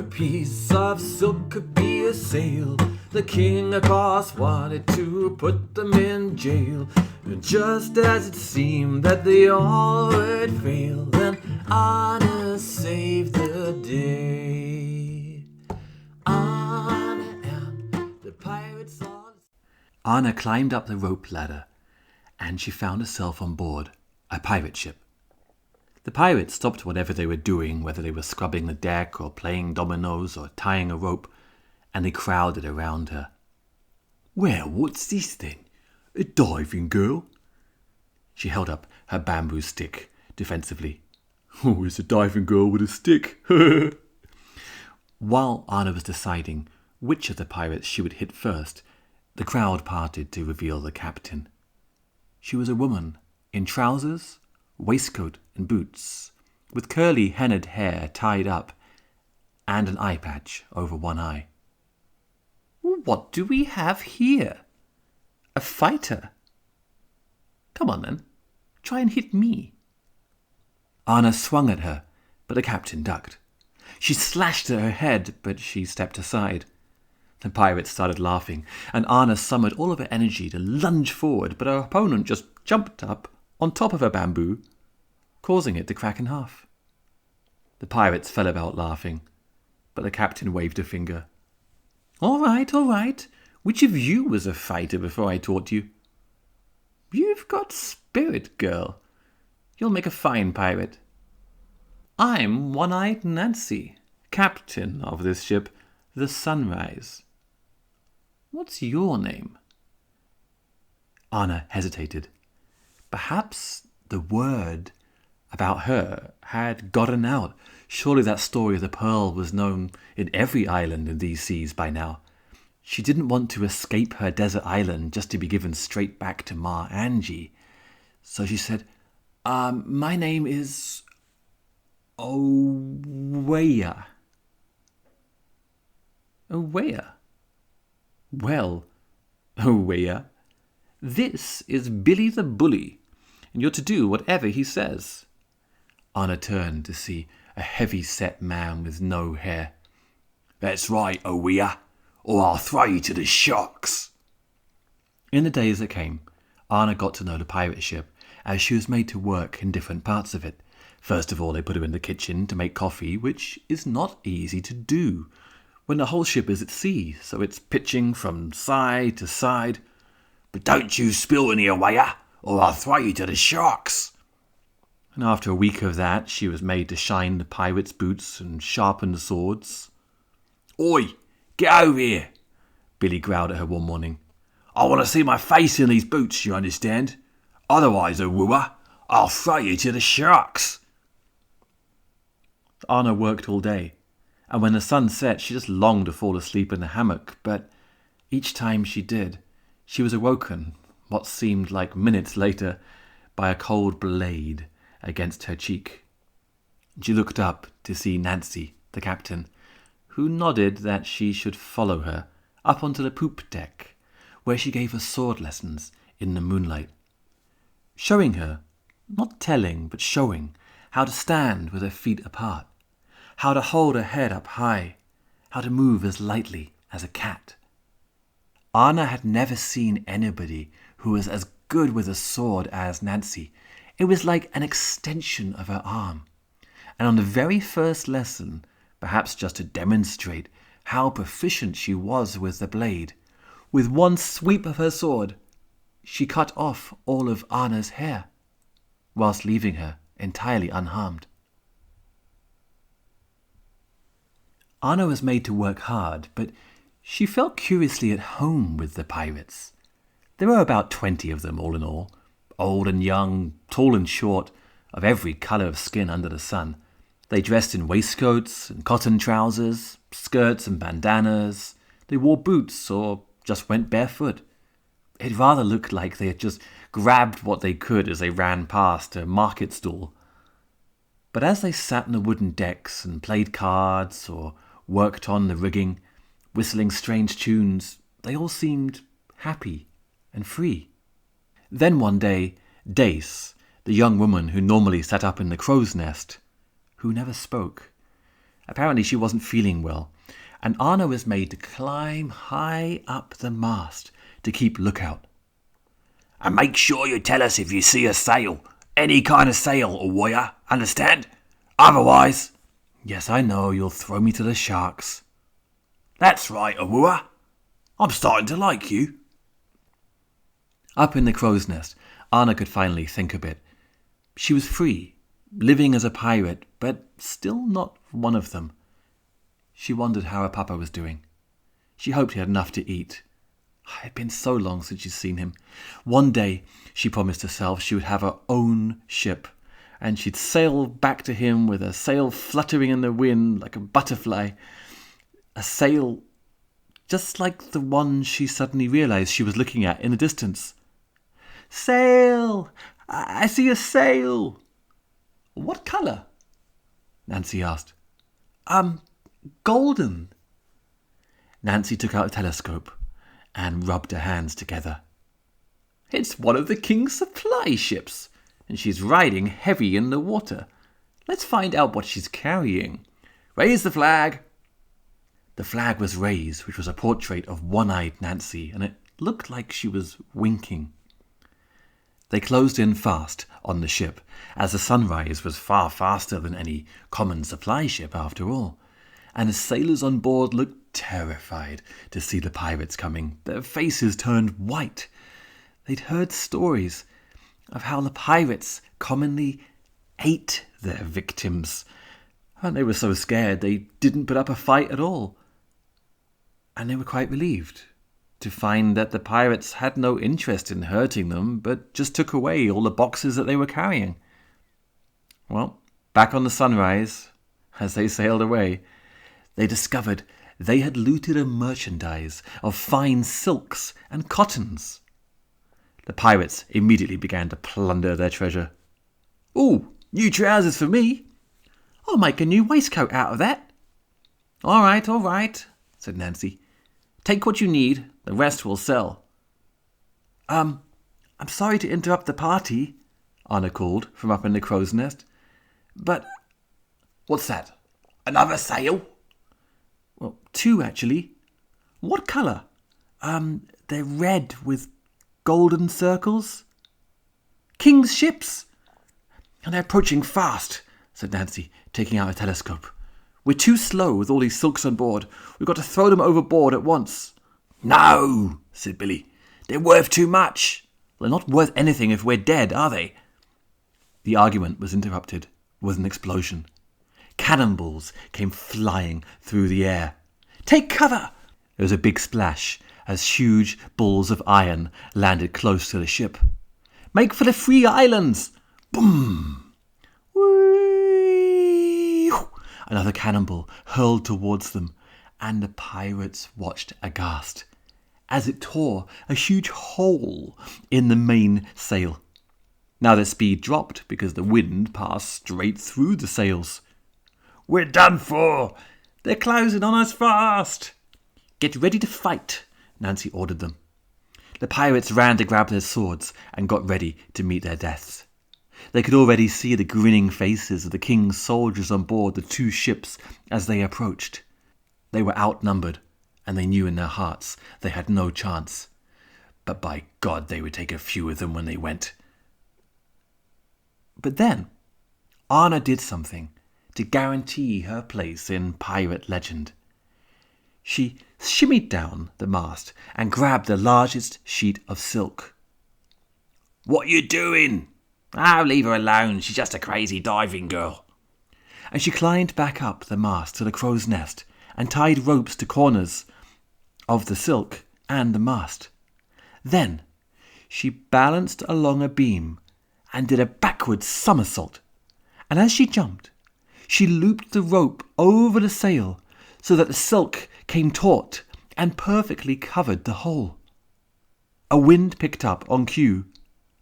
piece of silk could be a sail. The king, of course, wanted to put them in jail. And just as it seemed that they all would fail, then Arna saved the day. Arna and the pirates all... Arna climbed up the rope ladder, and she found herself on board a pirate ship. The pirates stopped whatever they were doing, whether they were scrubbing the deck or playing dominoes or tying a rope, and they crowded around her. "Well, what's this then? A diving girl?" She held up her bamboo stick defensively. "Oh, it's a diving girl with a stick." While Arna was deciding which of the pirates she would hit first, the crowd parted to reveal the captain. She was a woman in trousers, waistcoat and boots, with curly hennaed hair tied up and an eye patch over one eye. "What do we have here? A fighter? Come on then, try and hit me." Arna swung at her, but the captain ducked. She slashed at her head, but she stepped aside. The pirates started laughing, and Arna summoned all of her energy to lunge forward, but her opponent just jumped up on top of her bamboo, causing it to crack in half. The pirates fell about laughing, but the captain waved a finger. All right. Which of you was a fighter before I taught you?" "You've got spirit, girl. You'll make a fine pirate." "I'm One-Eyed Nancy, captain of this ship, the Sunrise. What's your name?" Arna hesitated. Perhaps the word about her had gotten out. Surely that story of the pearl was known in every island in these seas by now. She didn't want to escape her desert island just to be given straight back to Ma Angie. So she said, "My name is Oweya." "Oweya? Well, Oweya, this is Billy the Bully, and you're to do whatever he says." Arna turned to see a heavy-set man with no hair. "That's right, Oweya, or I'll throw you to the sharks." In the days that came, Arna got to know the pirate ship, as she was made to work in different parts of it. First of all, they put her in the kitchen to make coffee, which is not easy to do when the whole ship is at sea, so it's pitching from side to side. "But don't you spill any, Oweya, or I'll throw you to the sharks." And after a week of that, she was made to shine the pirates' boots and sharpen the swords. "Oi, get over here," Billy growled at her one morning. "I want to see my face in these boots, you understand? Otherwise, Oweya, I'll throw you to the sharks." Arna worked all day, and when the sun set, she just longed to fall asleep in the hammock, but each time she did, she was awoken, what seemed like minutes later, by a cold blade against her cheek. She looked up to see Nancy, the captain, who nodded that she should follow her up onto the poop deck, where she gave her sword lessons in the moonlight, showing her, not telling, but showing, how to stand with her feet apart, how to hold her head up high, how to move as lightly as a cat. Arna had never seen anybody who was as good with a sword as Nancy. It was like an extension of her arm. And on the very first lesson, perhaps just to demonstrate how proficient she was with the blade, with one sweep of her sword, she cut off all of Arna's hair, whilst leaving her entirely unharmed. Arna was made to work hard, but she felt curiously at home with the pirates. There were about 20 of them all in all, old and young, tall and short, of every colour of skin under the sun. They dressed in waistcoats and cotton trousers, skirts and bandanas. They wore boots or just went barefoot. It rather looked like they had just grabbed what they could as they ran past a market stall. But as they sat on the wooden decks and played cards or worked on the rigging, whistling strange tunes, they all seemed happy and free. Then one day, Dace, the young woman who normally sat up in the crow's nest, who never spoke, Apparently she wasn't feeling well, and Arna was made to climb high up the mast to keep lookout. And make sure you tell us if you see a sail. Any kind of sail, or warrior, understand? Otherwise... Yes, I know, you'll throw me to the sharks. That's right, Awua. I'm starting to like you. Up in the crow's nest, Arna could finally think a bit. She was free, living as a pirate, but still not one of them. She wondered how her papa was doing. She hoped he had enough to eat. It had been so long since she'd seen him. One day, she promised herself she would have her own ship, and she'd sail back to him with a sail fluttering in the wind like a butterfly. A sail just like the one she suddenly realized she was looking at in the distance. Sail! I see a sail! What colour? Nancy asked. Golden. Nancy took out a telescope and rubbed her hands together. It's one of the king's supply ships, and she's riding heavy in the water. Let's find out what she's carrying. Raise the flag. The flag was raised, which was a portrait of one-eyed Nancy, and it looked like she was winking. They closed in fast on the ship, as the Sunrise was far faster than any common supply ship after all, and the sailors on board looked terrified to see the pirates coming. Their faces turned white. They'd heard stories of how the pirates commonly ate their victims, and they were so scared they didn't put up a fight at all. And they were quite relieved to find that the pirates had no interest in hurting them, but just took away all the boxes that they were carrying. Well, back on the Sunrise, as they sailed away, they discovered they had looted a merchandise of fine silks and cottons. The pirates immediately began to plunder their treasure. "Ooh, new trousers for me. I'll make a new waistcoat out of that." All right, said Nancy. "Take what you need, the rest will sell." I'm sorry to interrupt the party," Arna called from up in the crow's nest, "but..." "What's that? Another sail?" "Well, two, actually." "What colour?" They're red with golden circles." "King's ships!" "And they're approaching fast," said Nancy, taking out a telescope. "We're too slow with all these silks on board. We've got to throw them overboard at once." "No," said Billy. "They're worth too much." "They're not worth anything if we're dead, are they?" The argument was interrupted with an explosion. Cannonballs came flying through the air. "Take cover!" There was a big splash as huge balls of iron landed close to the ship. "Make for the free islands!" Boom! Whee! Another cannonball hurled towards them, and the pirates watched aghast as it tore a huge hole in the mainsail. Now their speed dropped because the wind passed straight through the sails. "We're done for! They're closing on us fast!" "Get ready to fight," Nancy ordered them. The pirates ran to grab their swords and got ready to meet their deaths. They could already see the grinning faces of the king's soldiers on board the two ships as they approached. They were outnumbered, and they knew in their hearts they had no chance. But by God, they would take a few of them when they went. But then, Arna did something to guarantee her place in pirate legend. She shimmied down the mast and grabbed the largest sheet of silk. "What are you doing?" "Oh, leave her alone. She's just a crazy diving girl." And she climbed back up the mast to the crow's nest and tied ropes to corners of the silk and the mast. Then she balanced along a beam and did a backward somersault. And as she jumped, she looped the rope over the sail so that the silk came taut and perfectly covered the hole. A wind picked up on cue,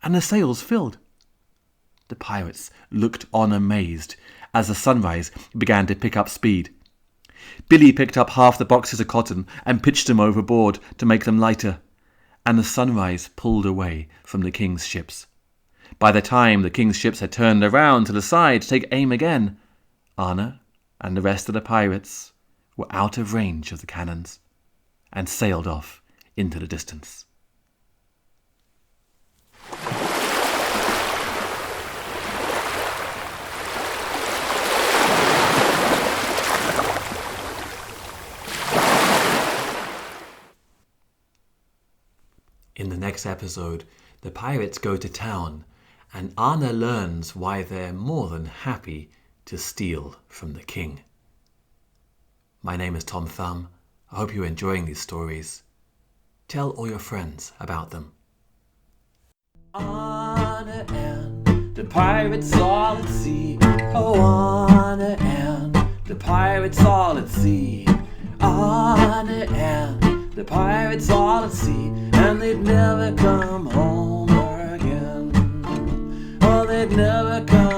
and the sails filled. The pirates looked on amazed as the Sunrise began to pick up speed. Billy picked up half the boxes of cotton and pitched them overboard to make them lighter, and the Sunrise pulled away from the king's ships. By the time the king's ships had turned around to the side to take aim again, Arna and the rest of the pirates were out of range of the cannons and sailed off into the distance. In the next episode, the pirates go to town and Arna learns why they're more than happy to steal from the king. My name is Tom Thumb. I hope you're enjoying these stories. Tell all your friends about them. Arna and the pirates all at sea. Oh, Arna and the pirates all at sea. Arna and the pirates all at sea, and they'd never come home again. Oh, they'd never come